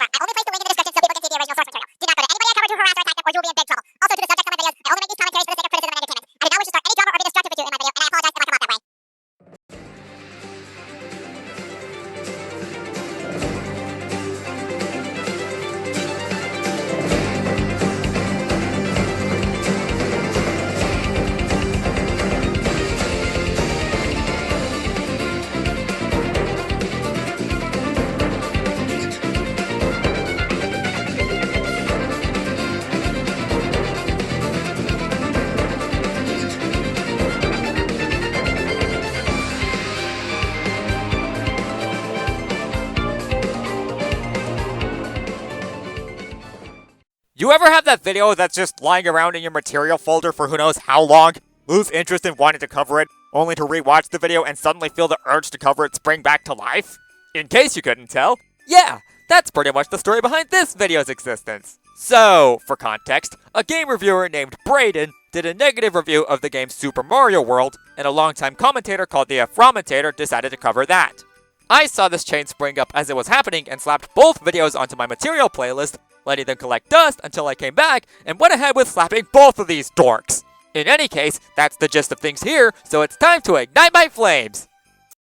Disclaimer, I only placed the link in the description so people can see the original source material. Do not go to anybody uncovered to harass or attack them or you will be in big trouble. Also, to the subject comment videos, I only make these commentaries for the sake of criticism and entertainment. I did not wish to start any drama or be destructive with you in my video, and I apologize if I come off that way. You ever have that video that's just lying around in your material folder for who knows how long, lose interest in wanting to cover it, only to rewatch the video and suddenly feel the urge to cover it spring back to life? In case you couldn't tell, yeah, that's pretty much the story behind this video's existence. So, for context, a game reviewer named Brayden did a negative review of the game Super Mario World, and a longtime commentator called the Ephrommentator decided to cover that. I saw this chain spring up as it was happening and slapped both videos onto my material playlist, letting them collect dust until I came back and went ahead with slapping both of these dorks. In any case, that's the gist of things here, so it's time to ignite my flames!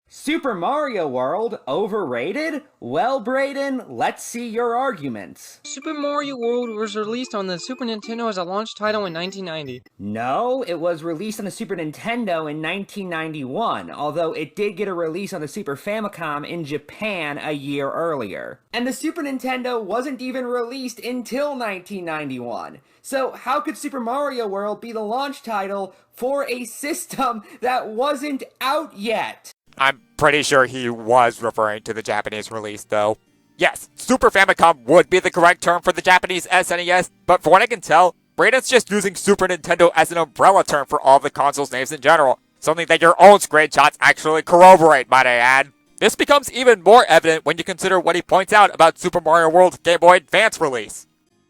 Super Mario World overrated? Well, Brayden, let's see your arguments. Super Mario World was released on the Super Nintendo as a launch title in 1990. No, it was released on the Super Nintendo in 1991, although it did get a release on the Super Famicom in Japan a year earlier. And the Super Nintendo wasn't even released until 1991. So how could Super Mario World be the launch title for a system that wasn't out yet? I'm pretty sure he was referring to the Japanese release, though. Yes, Super Famicom would be the correct term for the Japanese SNES, but from what I can tell, Brayden's just using Super Nintendo as an umbrella term for all the consoles' names in general, something that your own screenshots actually corroborate, might I add. This becomes even more evident when you consider what he points out about Super Mario World's Game Boy Advance release.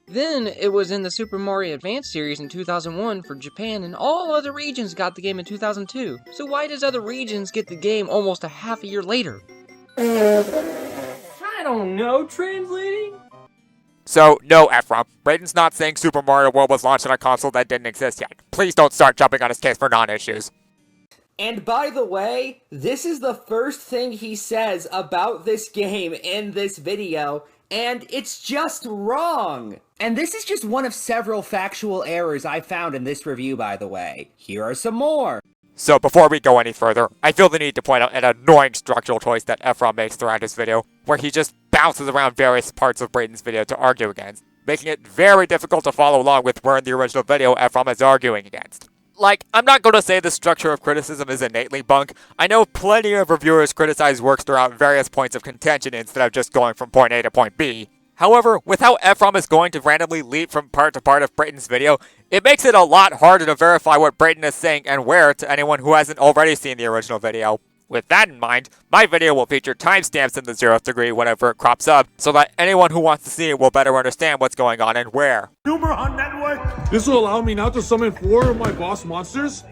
Then, it was in the Super Mario Advance series in 2001 for Japan, and all other regions got the game in 2002. So why does other regions get the game almost a half a year later? I don't know, translating? So, no, Ephrom, Brayden's not saying Super Mario World was launched on a console that didn't exist yet. Please don't start jumping on his case for non-issues. And by the way, this is the first thing he says about this game in this video, and it's just wrong! And this is just one of several factual errors I found in this review, by the way. Here are some more. So before we go any further, I feel the need to point out an annoying structural choice that Ephrom makes throughout his video, where he just bounces around various parts of Brayden's video to argue against, making it very difficult to follow along with where in the original video Ephrom is arguing against. Like, I'm not going to say the structure of criticism is innately bunk. I know plenty of reviewers criticize works throughout various points of contention instead of just going from point A to point B. However, with how Ephrom is going to randomly leap from part to part of Brayden's video, it makes it a lot harder to verify what Brayden is saying and where to anyone who hasn't already seen the original video. With that in mind, my video will feature timestamps in the 0th degree whenever it crops up, so that anyone who wants to see it will better understand what's going on and where. Humor on network. This will allow me now to summon 4 of my boss monsters.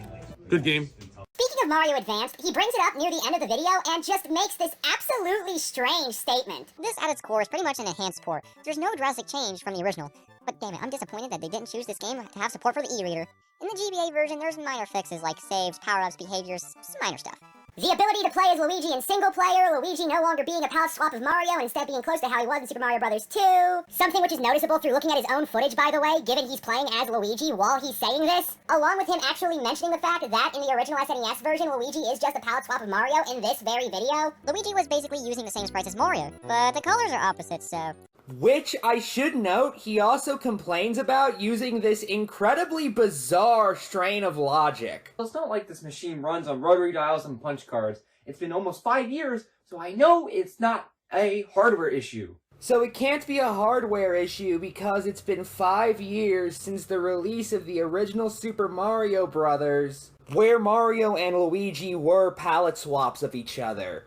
Good game. Speaking of Mario Advanced, he brings it up near the end of the video and just makes this absolutely strange statement. This at its core is pretty much an enhanced port. There's no drastic change from the original. But damn it, I'm disappointed that they didn't choose this game to have support for the e-reader. In the GBA version, there's minor fixes like saves, power-ups, behaviors, some minor stuff. The ability to play as Luigi in single player, Luigi no longer being a palette swap of Mario and instead being close to how he was in Super Mario Bros. 2. Something which is noticeable through looking at his own footage, by the way, given he's playing as Luigi while he's saying this. Along with him actually mentioning the fact that in the original SNES version, Luigi is just a palette swap of Mario in this very video. Luigi was basically using the same sprites as Mario, but the colors are opposite, so... Which, I should note, he also complains about using this incredibly bizarre strain of logic. It's not like this machine runs on rotary dials and punch cards. It's been almost 5 years, so I know it's not a hardware issue. So it can't be a hardware issue because it's been 5 years since the release of the original Super Mario Bros., where Mario and Luigi were palette swaps of each other.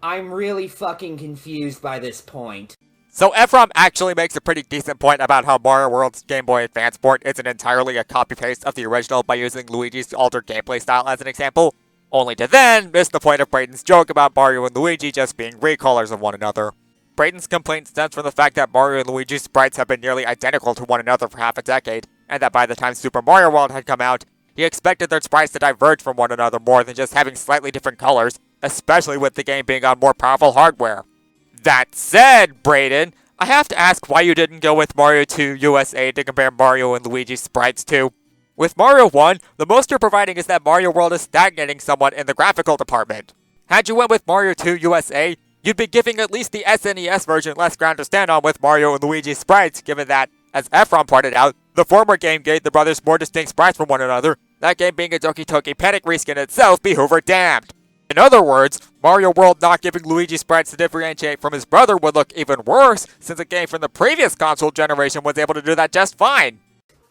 I'm really fucking confused by this point. So Ephrom actually makes a pretty decent point about how Mario World's Game Boy Advance port isn't entirely a copy-paste of the original by using Luigi's altered gameplay style as an example, only to then miss the point of Brayden's joke about Mario and Luigi just being recolors of one another. Brayden's complaint stems from the fact that Mario and Luigi's sprites have been nearly identical to one another for half a decade, and that by the time Super Mario World had come out, he expected their sprites to diverge from one another more than just having slightly different colors, especially with the game being on more powerful hardware. That said, Brayden, I have to ask why you didn't go with Mario 2 USA to compare Mario and Luigi's sprites to. With Mario 1, the most you're providing is that Mario World is stagnating somewhat in the graphical department. Had you went with Mario 2 USA, you'd be giving at least the SNES version less ground to stand on with Mario and Luigi's sprites, given that, as Ephron pointed out, the former game gave the brothers more distinct sprites from one another, that game being a Doki Doki Panic reskin itself be Hoover damned. In other words, Mario World not giving Luigi sprites to differentiate from his brother would look even worse, since a game from the previous console generation was able to do that just fine.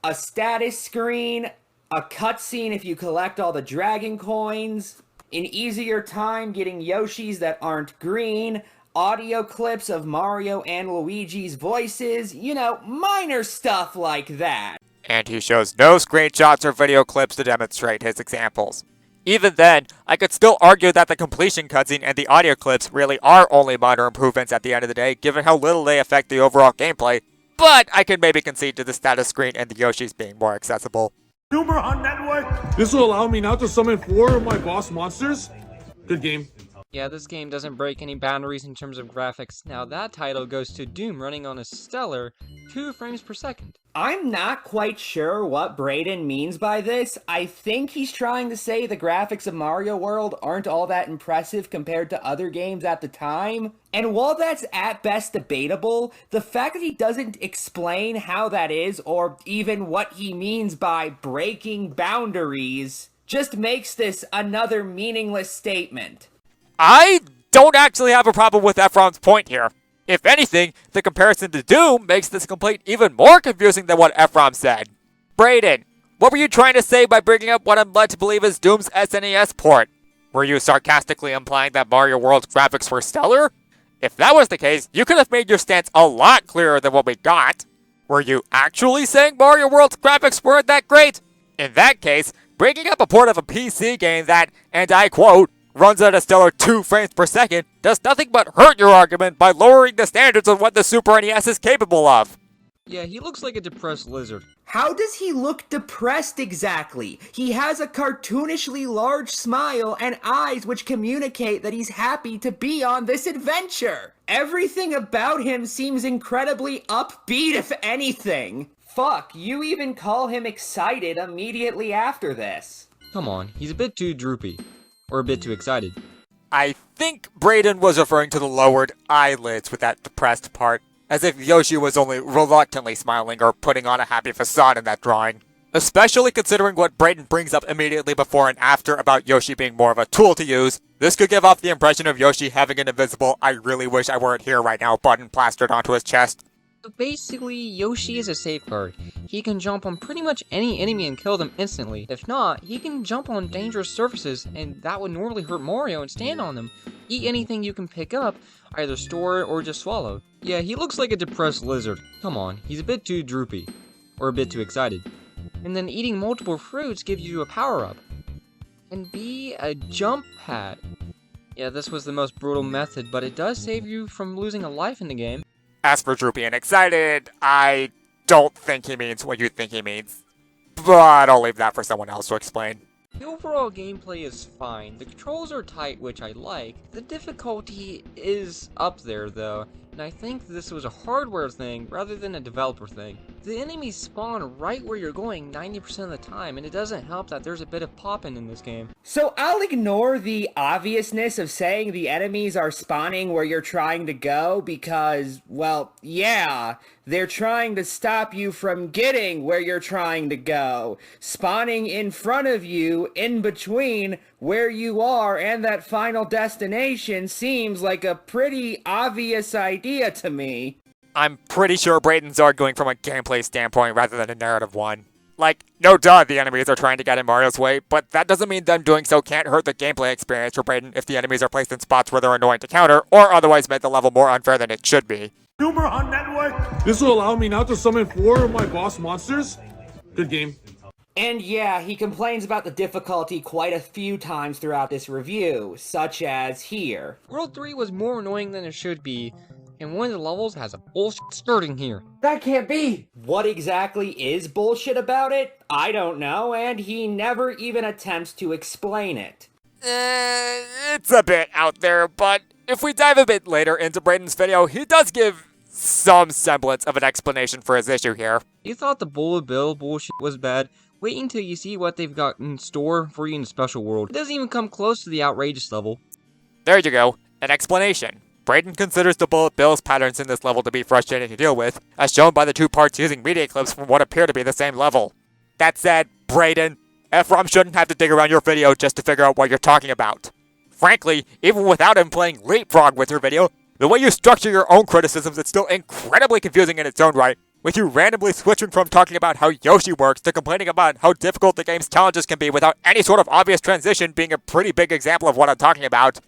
A status screen, a cutscene if you collect all the dragon coins, an easier time getting Yoshis that aren't green, audio clips of Mario and Luigi's voices, minor stuff like that. And he shows no screenshots or video clips to demonstrate his examples. Even then, I could still argue that the completion cutscene and the audio clips really are only minor improvements at the end of the day, given how little they affect the overall gameplay, but I could maybe concede to the status screen and the Yoshis being more accessible. Humor on network. This will allow me now to summon 4 of my boss monsters. Good game. Yeah, this game doesn't break any boundaries in terms of graphics. Now that title goes to Doom running on a stellar 2 frames per second. I'm not quite sure what Brayden means by this. I think he's trying to say the graphics of Mario World aren't all that impressive compared to other games at the time. And while that's at best debatable, the fact that he doesn't explain how that is, or even what he means by breaking boundaries, just makes this another meaningless statement. I don't actually have a problem with Ephron's point here. If anything, the comparison to Doom makes this complaint even more confusing than what Ephron said. Brayden, what were you trying to say by bringing up what I'm led to believe is Doom's SNES port? Were you sarcastically implying that Mario World's graphics were stellar? If that was the case, you could have made your stance a lot clearer than what we got. Were you actually saying Mario World's graphics weren't that great? In that case, bringing up a port of a PC game that, and I quote, runs at a stellar 2 frames per second does nothing but hurt your argument by lowering the standards of what the Super NES is capable of. Yeah, he looks like a depressed lizard. How does he look depressed exactly? He has a cartoonishly large smile and eyes which communicate that he's happy to be on this adventure. Everything about him seems incredibly upbeat, if anything. Fuck, you even call him excited immediately after this. Come on, he's a bit too droopy. Or a bit too excited. I think Brayden was referring to the lowered eyelids with that depressed part, as if Yoshi was only reluctantly smiling or putting on a happy facade in that drawing. Especially considering what Brayden brings up immediately before and after about Yoshi being more of a tool to use, this could give off the impression of Yoshi having an invisible "I really wish I weren't here right now" button plastered onto his chest. So basically, Yoshi is a safeguard. He can jump on pretty much any enemy and kill them instantly. If not, he can jump on dangerous surfaces, and that would normally hurt Mario and stand on them. Eat anything you can pick up, either store it or just swallow. Yeah, he looks like a depressed lizard. Come on, he's a bit too droopy. Or a bit too excited. And then eating multiple fruits gives you a power-up. And B, a jump pad. Yeah, this was the most brutal method, but it does save you from losing a life in the game. As for droopy and excited, I don't think he means what you think he means. But I'll leave that for someone else to explain. The overall gameplay is fine. The controls are tight, which I like. The difficulty is up there, though, and I think this was a hardware thing rather than a developer thing. The enemies spawn right where you're going 90% of the time, and it doesn't help that there's a bit of popping in this game. So I'll ignore the obviousness of saying the enemies are spawning where you're trying to go because, well, yeah, they're trying to stop you from getting where you're trying to go. Spawning in front of you, in between where you are and that final destination seems like a pretty obvious idea to me. I'm pretty sure Brayden's arguing from a gameplay standpoint rather than a narrative one. Like, no duh, the enemies are trying to get in Mario's way, but that doesn't mean them doing so can't hurt the gameplay experience for Brayden if the enemies are placed in spots where they're annoying to counter, or otherwise make the level more unfair than it should be. Humor on network. This will allow me now to summon 4 of my boss monsters. Good game. And yeah, he complains about the difficulty quite a few times throughout this review, such as here. World 3 was more annoying than it should be. and one of the levels has a bullshit skirting here. That can't be! What exactly is bullshit about it? I don't know, and he never even attempts to explain it. It's a bit out there, but if we dive a bit later into Brayden's video, he does give some semblance of an explanation for his issue here. You thought the bullet bill bullshit was bad? Wait until you see what they've got in store for you in the special world. It doesn't even come close to the outrageous level. There you go, an explanation. Brayden considers the bullet bills patterns in this level to be frustrating to deal with, as shown by the two parts using media clips from what appear to be the same level. That said, Brayden, Ephrom shouldn't have to dig around your video just to figure out what you're talking about. Frankly, even without him playing leapfrog with your video, the way you structure your own criticisms is still incredibly confusing in its own right, with you randomly switching from talking about how Yoshi works to complaining about how difficult the game's challenges can be without any sort of obvious transition being a pretty big example of what I'm talking about.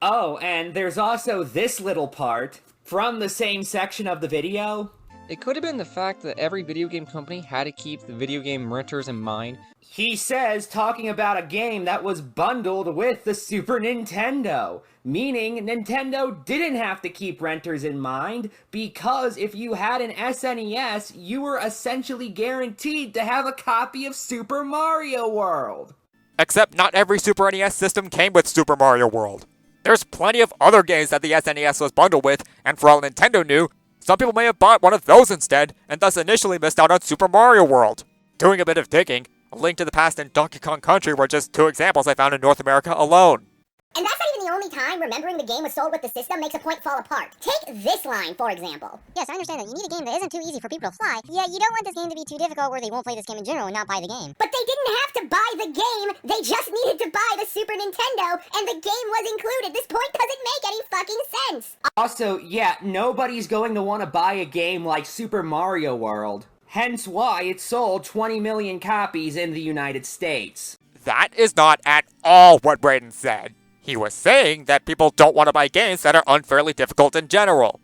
Oh, and there's also this little part from the same section of the video. It could have been the fact that every video game company had to keep the video game renters in mind. He says talking about a game that was bundled with the Super Nintendo, meaning Nintendo didn't have to keep renters in mind, because if you had an SNES, you were essentially guaranteed to have a copy of Super Mario World. Except not every Super NES system came with Super Mario World. There's plenty of other games that the SNES was bundled with, and for all Nintendo knew, some people may have bought one of those instead, and thus initially missed out on Super Mario World. Doing a bit of digging, A Link to the Past and Donkey Kong Country were just two examples I found in North America alone. And that's not even the only time remembering the game was sold with the system makes a point fall apart. Take this line, for example. Yes, I understand that you need a game that isn't too easy for people to fly, yet you don't want this game to be too difficult where they won't play this game in general and not buy the game. But they didn't have to buy the game, they just needed to buy the Super Nintendo, and the game was included. This point doesn't make any fucking sense. Also, yeah, nobody's going to want to buy a game like Super Mario World. Hence why it sold 20 million copies in the United States. That is not at all what Brayden said. He was saying that people don't want to buy games that are unfairly difficult in general.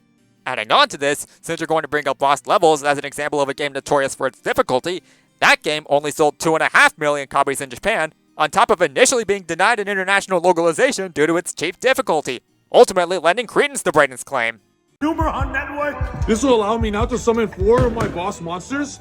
Adding on to this, since you're going to bring up Lost Levels as an example of a game notorious for its difficulty, that game only sold 2.5 million copies in Japan, on top of initially being denied an international localization due to its cheap difficulty, ultimately lending credence to Brayden's claim. Humor on network. This will allow me now to summon 4 of my boss monsters.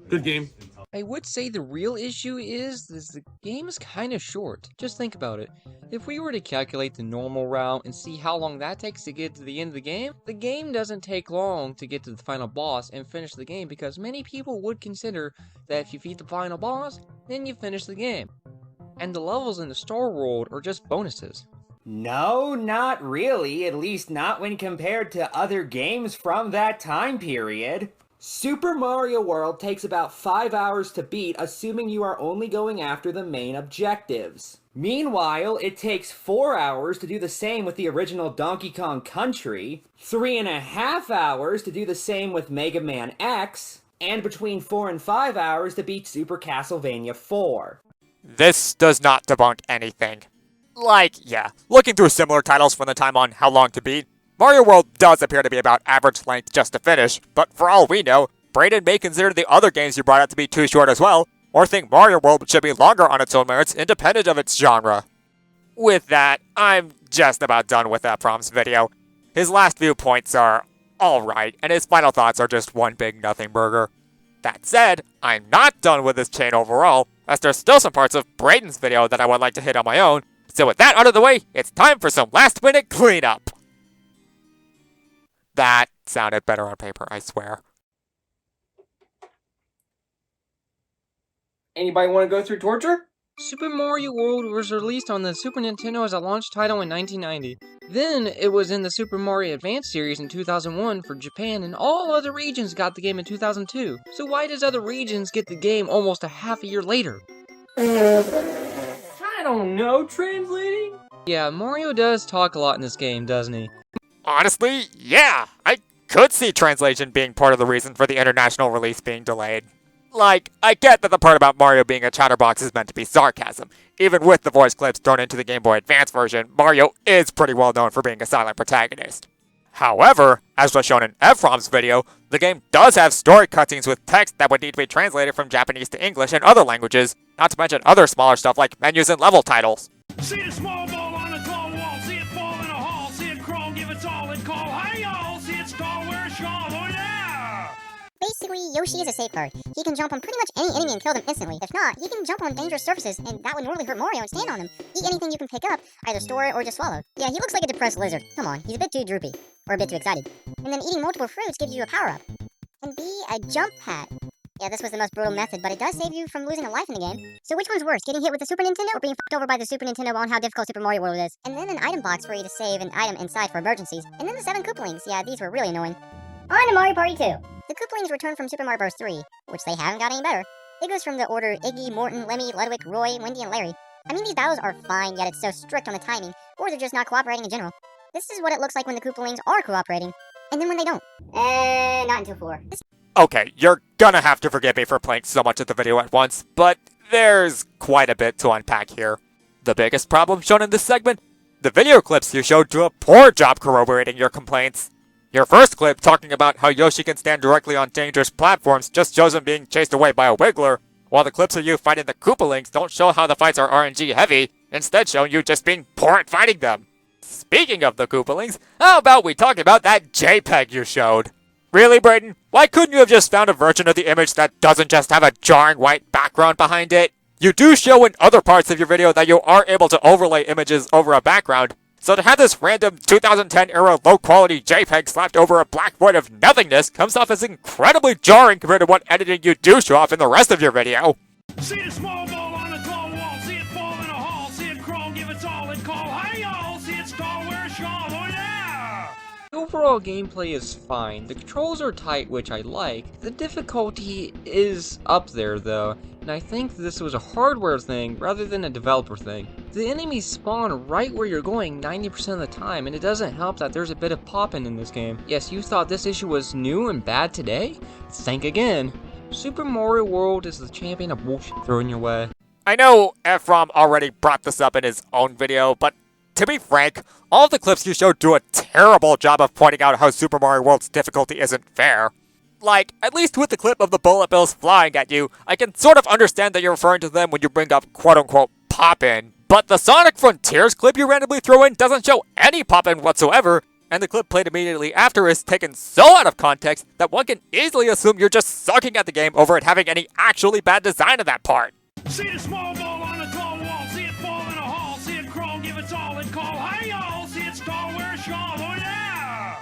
Good game. I would say the real issue is the game is kind of short. Just think about it. If we were to calculate the normal route and see how long that takes to get to the end of the game doesn't take long to get to the final boss and finish the game, because many people would consider that if you beat the final boss, then you finish the game. And the levels in the Star World are just bonuses. No, not really, at least not when compared to other games from that time period. Super Mario World takes about 5 hours to beat, assuming you are only going after the main objectives. Meanwhile, it takes 4 hours to do the same with the original Donkey Kong Country, 3.5 hours to do the same with Mega Man X, and between 4 and 5 hours to beat Super Castlevania 4. This does not debunk anything. Yeah, looking through similar titles from the time on How Long to Beat, Mario World does appear to be about average length just to finish, but for all we know, Brayden may consider the other games you brought up to be too short as well, or think Mario World should be longer on its own merits independent of its genre. With that, I'm just about done with Ephrom's video. His last few points are alright, and his final thoughts are just one big nothing burger. That said, I'm not done with this chain overall, as there's still some parts of Brayden's video that I would like to hit on my own, so with that out of the way, it's time for some last minute cleanup. That sounded better on paper, I swear. Anybody want to go through torture? Super Mario World was released on the Super Nintendo as a launch title in 1990. Then, it was in the Super Mario Advance series in 2001 for Japan, and all other regions got the game in 2002. So why does other regions get the game almost a half a year later? I don't know, translating? Yeah, Mario does talk a lot in this game, doesn't he? Honestly, yeah, I could see translation being part of the reason for the international release being delayed. I get that the part about Mario being a chatterbox is meant to be sarcasm. Even with the voice clips thrown into the Game Boy Advance version, Mario is pretty well known for being a silent protagonist. However, as was shown in Ephrom's video, the game does have story cutscenes with text that would need to be translated from Japanese to English and other languages, not to mention other smaller stuff like menus and level titles. See the small ball on the tall wall, see it fall in a hall, see it crawl, give its all and call, hey y'all, see it Basically, Yoshi is a safeguard. He can jump on pretty much any enemy and kill them instantly. If not, he can jump on dangerous surfaces, and that would normally hurt Mario and stand on them. Eat anything you can pick up, either store it or just swallow. Yeah, he looks like a depressed lizard. Come on, he's a bit too droopy. Or a bit too excited. And then eating multiple fruits gives you a power-up. And B, a jump pad. Yeah, this was the most brutal method, but it does save you from losing a life in the game. So which one's worse, getting hit with the Super Nintendo or being fucked over by the Super Nintendo on how difficult Super Mario World is? And then an item box for you to save an item inside for emergencies. And then the 7 Koopalings. Yeah, these were really annoying. On to Mario Party 2. The Koopalings return from Super Mario Bros. 3, which they haven't got any better. It goes from the order Iggy, Morton, Lemmy, Ludwig, Roy, Wendy, and Larry. I mean, these battles are fine, yet it's so strict on the timing, or they're just not cooperating in general. This is what it looks like when the Koopalings are cooperating, and then when they don't. Not until 4. Okay, you're gonna have to forgive me for playing so much of the video at once, but there's quite a bit to unpack here. The biggest problem shown in this segment? The video clips you showed do a poor job corroborating your complaints. Your first clip talking about how Yoshi can stand directly on dangerous platforms just shows him being chased away by a Wiggler, while the clips of you fighting the Koopalings don't show how the fights are RNG heavy, instead showing you just being poor at fighting them. Speaking of the Koopalings, how about we talk about that JPEG you showed? Really, Brayden? Why couldn't you have just found a version of the image that doesn't just have a jarring white background behind it? You do show in other parts of your video that you are able to overlay images over a background, so to have this random 2010 era low quality JPEG slapped over a black void of nothingness comes off as incredibly jarring compared to what editing you do show off in the rest of your video. See the small ball on the tall wall, see it fall in a hall, see it crawl, give its all and call, hey y'all, see it stall, wear a shawl, oh yeah! The overall gameplay is fine, the controls are tight, which I like. The difficulty is up there though, and I think this was a hardware thing rather than a developer thing. The enemies spawn right where you're going 90% of the time, and it doesn't help that there's a bit of popping in this game. Yes, you thought this issue was new and bad today? Think again. Super Mario World is the champion of bullshit thrown your way. I know Ephrom already brought this up in his own video, but to be frank, all of the clips you showed do a terrible job of pointing out how Super Mario World's difficulty isn't fair. Like, at least with the clip of the bullet bills flying at you, I can sort of understand that you're referring to them when you bring up quote-unquote pop-in. But the Sonic Frontiers clip you randomly throw in doesn't show any pop-in whatsoever, and the clip played immediately after is taken so out of context that one can easily assume you're just sucking at the game over it having any actually bad design of that part. See the small ball on the tall wall, see it fall in a hall, see it crawl, give its all and call, hey y'all, see it stall, wear a shawl, oh yeah!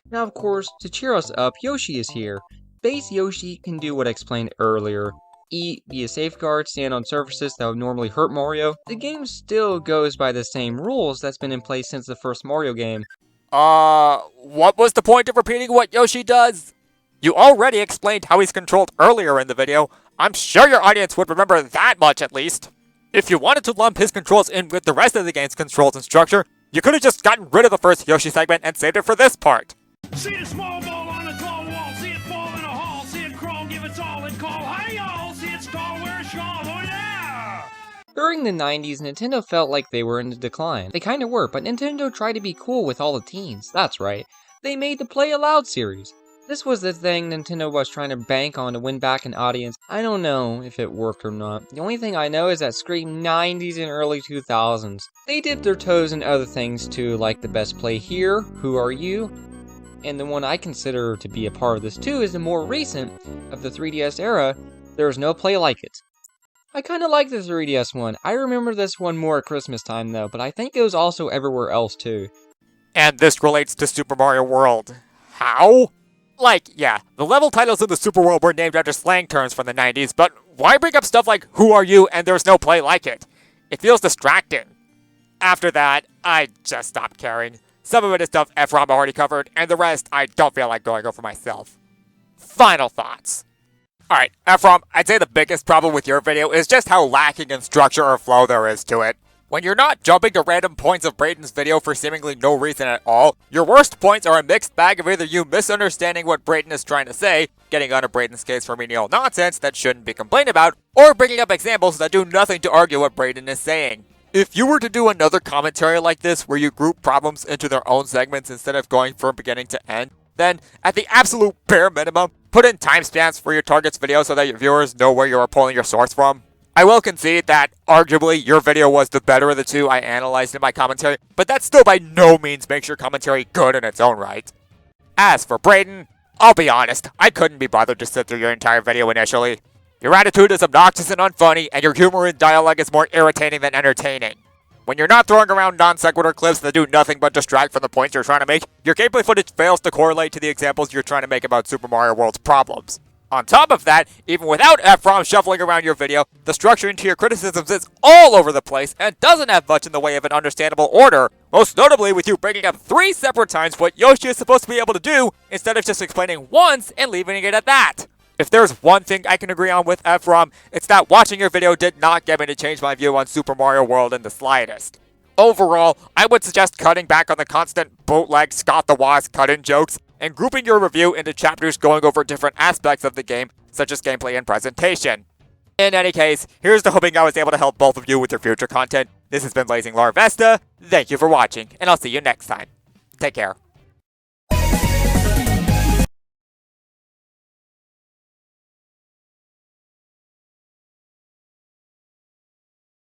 Now of course, to cheer us up, Yoshi is here. Base Yoshi can do what I explained earlier. Eat, be a safeguard, stand on surfaces that would normally hurt Mario. The game still goes by the same rules that's been in place since the first Mario game. What was the point of repeating what Yoshi does? You already explained how he's controlled earlier in the video. I'm sure your audience would remember that much at least. If you wanted to lump his controls in with the rest of the game's controls and structure, you could have just gotten rid of the first Yoshi segment and saved it for this part. See the small ball on the tall wall, see it fall in a hall, see it crawl, give its all and call, hey y'all, see it stall, wear a shawl, oh yeah! During the 90s, Nintendo felt like they were in a decline. They kinda were, but Nintendo tried to be cool with all the teens. That's right. They made the Play Aloud series. This was the thing Nintendo was trying to bank on to win back an audience. I don't know if it worked or not. The only thing I know is that screamed 90s and early 2000s. They dipped their toes in other things too, like the Best Play Here, Who Are You? And the one I consider to be a part of this too is the more recent of the 3DS era, There Is No Play Like It. I kinda like the 3DS one. I remember this one more at Christmas time though, but I think it was also everywhere else too. And this relates to Super Mario World. How? Like, yeah, the level titles in the Super World were named after slang terms from the 90s, but why bring up stuff like Who Are You and There's No Play Like It? It feels distracting. After that, I just stopped caring. Some of it is stuff Ephrom already covered, and the rest I don't feel like going over myself. Final thoughts. Alright, Ephrom, I'd say the biggest problem with your video is just how lacking in structure or flow there is to it. When you're not jumping to random points of Brayden's video for seemingly no reason at all, your worst points are a mixed bag of either you misunderstanding what Brayden is trying to say, getting onto Brayden's case for menial nonsense that shouldn't be complained about, or bringing up examples that do nothing to argue what Brayden is saying. If you were to do another commentary like this where you group problems into their own segments instead of going from beginning to end, then, at the absolute bare minimum, put in timestamps for your target's video so that your viewers know where you are pulling your source from. I will concede that, arguably, your video was the better of the two I analyzed in my commentary, but that still by no means makes your commentary good in its own right. As for Brayden, I'll be honest, I couldn't be bothered to sit through your entire video initially. Your attitude is obnoxious and unfunny, and your humor and dialogue is more irritating than entertaining. When you're not throwing around non-sequitur clips that do nothing but distract from the points you're trying to make, your gameplay footage fails to correlate to the examples you're trying to make about Super Mario World's problems. On top of that, even without Ephrom shuffling around your video, the structure into your criticisms is all over the place and doesn't have much in the way of an understandable order, most notably with you bringing up 3 separate times what Yoshi is supposed to be able to do, instead of just explaining once and leaving it at that. If there's one thing I can agree on with Ephrom, it's that watching your video did not get me to change my view on Super Mario World in the slightest. Overall, I would suggest cutting back on the constant bootleg Scott the Wasp cut-in jokes, and grouping your review into chapters going over different aspects of the game, such as gameplay and presentation. In any case, here's to hoping I was able to help both of you with your future content. This has been Blazing Larvesta. Thank you for watching, and I'll see you next time. Take care.